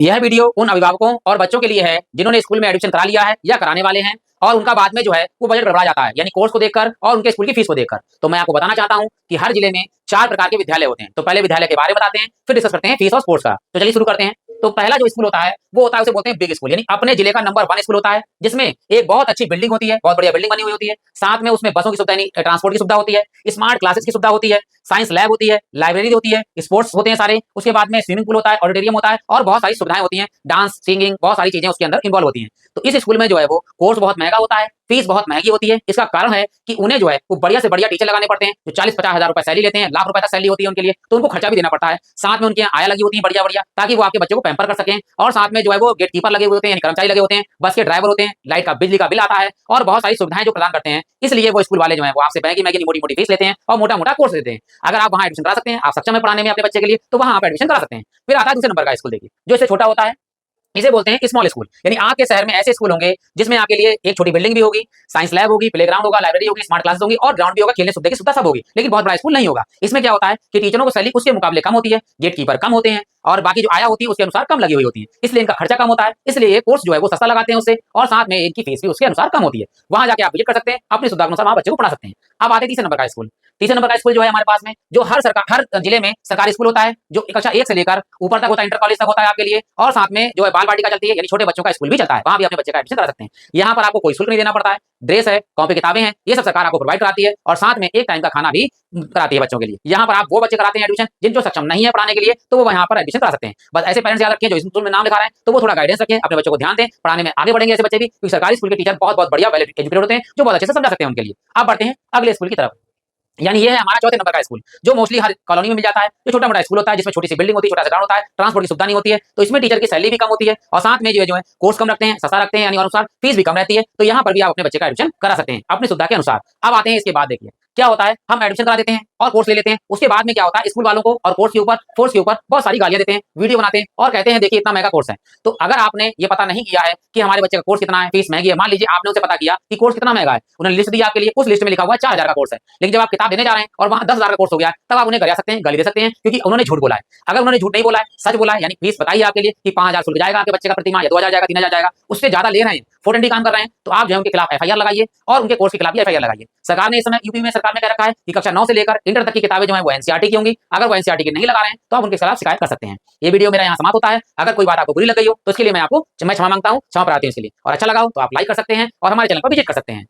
यह वीडियो उन अभिभावकों और बच्चों के लिए है जिन्होंने स्कूल में एडमिशन करा लिया है या कराने वाले हैं और उनका बाद में जो है वो बजट गड़बड़ा जाता है, यानी कोर्स को देखकर और उनके स्कूल की फीस को देखकर। तो मैं आपको बताना चाहता हूं कि हर जिले में 4 प्रकार के विद्यालय होते हैं। तो पहले विद्यालय के बारे में बताते हैं, फिर डिस्कस करते हैं फीस और स्पोर्ट्स का। तो चलिए शुरू करते हैं। तो पहला जो स्कूल होता है वो होता है, उसे बोलते हैं बिग स्कूल, यानी अपने जिले का नंबर 1 स्कूल होता है, जिसमें एक बहुत अच्छी बिल्डिंग होती है, बहुत बढ़िया बिल्डिंग बनी हुई होती है। साथ में उसमें बसों की सुविधा, यानी ट्रांसपोर्ट की सुविधा होती है, स्मार्ट क्लासेस की सुविधा होती है, साइंस लैब होती है, लाइब्रेरी होती है, स्पोर्ट्स होते हैं सारे। उसके बाद में स्विमिंग पूल होता है, ऑडिटोरियम होता है और बहुत सारी सुविधाएं होती हैं, डांस, सिंगिंग, बहुत सारी चीजें उसके अंदर इन्वॉल्व होती हैं। तो इस स्कूल में जो है वो कोर्स बहुत महंगा होता है, फीस बहुत महंगी होती है। इसका कारण है कि उन्हें जो है वो बढ़िया से बढ़िया टीचर लगाने पड़ते हैं, जो 40-50 हजार रुपए सैलरी लेते हैं, लाख रुपए तक सैलरी होती है उनके लिए। तो उनको खर्चा भी देना पड़ता है। साथ में उनके यहाँ आया लगी होती है बढ़िया बढ़िया, ताकि वो आपके बच्चे को पैम्पर कर सकें। और साथ में जो है वो गेट कीपर लगे हुए होते हैं, यानी कर्मचारी लगे होते हैं, बस के ड्राइवर होते हैं, लाइट का बिजली का बिल आता है और बहुत सारी सुविधाएं जो प्रदान करते हैं। इसलिए वो स्कूल वाले जो है वो आपसे महंगी महंगी मोटी मोटी फीस लेते हैं और मोटा मोटा कोर्स देते हैं। अगर आप वहाँ एडमिशन करा सकते हैं, आप सक्षम है पढ़ाने में अपने बच्चे के लिए, तो वहाँ आप एडमिशन करा सकते हैं। फिर आता है दूसरे नंबर का स्कूल, देखिए जो इससे छोटा होता है, इसे बोलते हैं स्मॉल स्कूल। यानी आपके शहर में ऐसे स्कूल होंगे जिसमें आपके लिए एक छोटी बिल्डिंग भी होगी, साइंस लैब होगी, प्लेग्राउंड होगा, लाइब्रेरी होगी, स्मार्ट क्लासेस होंगी और ग्राउंड भी होगा, खेलने सुविधा की सुविधा सब होगी, लेकिन बहुत बड़ा स्कूल नहीं होगा। इसमें क्या होता है कि टीचरों को सैलरी उसके मुकाबले कम होती है, गेट कीपर कम होते हैं और बाकी जो आया होती है उसके अनुसार कम लगी हुई होती है, इसलिए इनका खर्चा कम होता है। इसलिए ये कोर्स जो है वो सस्ता लगाते हैं उससे, और साथ में इनकी फीस भी उसके अनुसार कम होती है। वहां जाके आप विजिट कर सकते हैं, अपनी सुविधा के अनुसार वहां बच्चे को पढ़ा सकते हैं। अब आते हैं तीसरे नंबर का स्कूल। तीसरे नंबर का स्कूल जो है हमारे पास में, जो हर जिले में सरकारी स्कूल होता है, जो कक्षा 1 से लेकर ऊपर तक होता है, इंटर कॉलेज तक होता है आपके लिए। और साथ में जो है बाल वाटिका चलती है, यानी छोटे बच्चों का स्कूल भी चलता है, वहां भी अपने बच्चे का एडमिशन करा सकते हैं। यहाँ पर आपको कोई शुल्क नहीं देना पड़ता है, ड्रेस है, कॉपी किताबें हैं, ये सब सरकार आपको प्रोवाइड कराती है और साथ में एक टाइम का खाना भी कराती है बच्चों के लिए। यहाँ पर आप वो बच्चे कराते हैं एडमिशन जिन जो सक्षम नहीं है पढ़ाने के लिए, तो वो यहाँ पर एडमिशन करा सकते हैं। बस ऐसे पेरेंट्स याद रखें जो इस स्कूल में नाम लिखा रहे हैं, तो वो थोड़ा गाइडेंस रखें, अपने बच्चों को ध्यान दें, पढ़ाने में आगे बढ़ेंगे ऐसे बच्चे भी, क्योंकि सरकारी स्कूल के टीचर बहुत बहुत बढ़िया वेल एजुकेटेड होते हैं, जो बहुत अच्छे से समझा सकते हैं उनके लिए। अब बढ़ते हैं अगले स्कूल की तरफ। यानी ये है हमारा चौथे नंबर का स्कूल, जो मोस्टली हर कॉलोनी में मिल जाता है। जो छोटा मोटा स्कूल होता है, जिसमें छोटी सी बिल्डिंग होती है, छोटा सा ग्राउंड होता है, ट्रांसपोर्ट की सुविधा नहीं होती है, तो इसमें टीचर की सैलरी भी कम होती है और साथ में जो है कोर्स कम रखते हैं, सस्ता रखते हैं, यानी अनुसार फीस भी कम रहती है। तो यहाँ पर भी आप अपने बच्चे का एडमिशन करा सकते हैं अपनी सुविधा के अनुसार। अब आते हैं इसके बाद, देखिए क्या होता है, हम एडमिशन करा देते हैं और कोर्स ले लेते हैं। उसके बाद में क्या होता है, स्कूल वालों को और कोर्स के ऊपर बहुत सारी गालियां देते हैं, वीडियो बनाते हैं और कहते हैं देखिए इतना महंगा कोर्स है। तो अगर आपने ये पता नहीं किया है कि हमारे बच्चे का कोर्स कितना है, फीस महंगी है, मान लीजिए आपने उनसे पता किया कि कोर्स कितना महंगा है, उन्होंने लिस्ट दी आपके लिए, उस लिस्ट में लिखा हुआ है 4000 का कोर्स है, लेकिन जब आप किताब देने जा रहे हैं और वहां 10,000 का कोर्स हो गया, तब आप उन्हें गरिया सकते हैं, गाली दे सकते हैं, क्योंकि उन्होंने झूठ बोला है। अगर उन्होंने झूठ नहीं बोला है, सच बोला है, यानी फीस बताइए आपके लिए कि 5000 शुल्क जाएगा आपके बच्चे का प्रति माह, या 2000 जाएगा, 3000 जाएगा, उससे ज्यादा ले रहे हैं, फोर्टेंटी काम कर रहे हैं, तो आप जो है उनके खिलाफ एफआईआर लगाइए और उनके कोर्स के खिलाफ भी एफआईआर लगाइए। सरकार ने इस समय यूपी में सरकार ने कह रखा है कि कक्षा 9 से लेकर इंटर तक की किताबें जो है वो एनसीईआरटी की होंगी। अगर वो एनसीईआरटी की नहीं लगा रहे हैं तो आप उनके खिलाफ शिकायत कर सकते हैं। ये वीडियो मेरा यहाँ समाप्त होता है। अगर कोई बात आपको बुरी लग गई हो तो इसके लिए मैं क्षमा मांगता हूँ, क्षमा प्रार्थी हूँ इसके लिए। और अच्छा लगा हो तो आप लाइक कर सकते हैं और हमारे चैनल पर विजिट कर सकते हैं।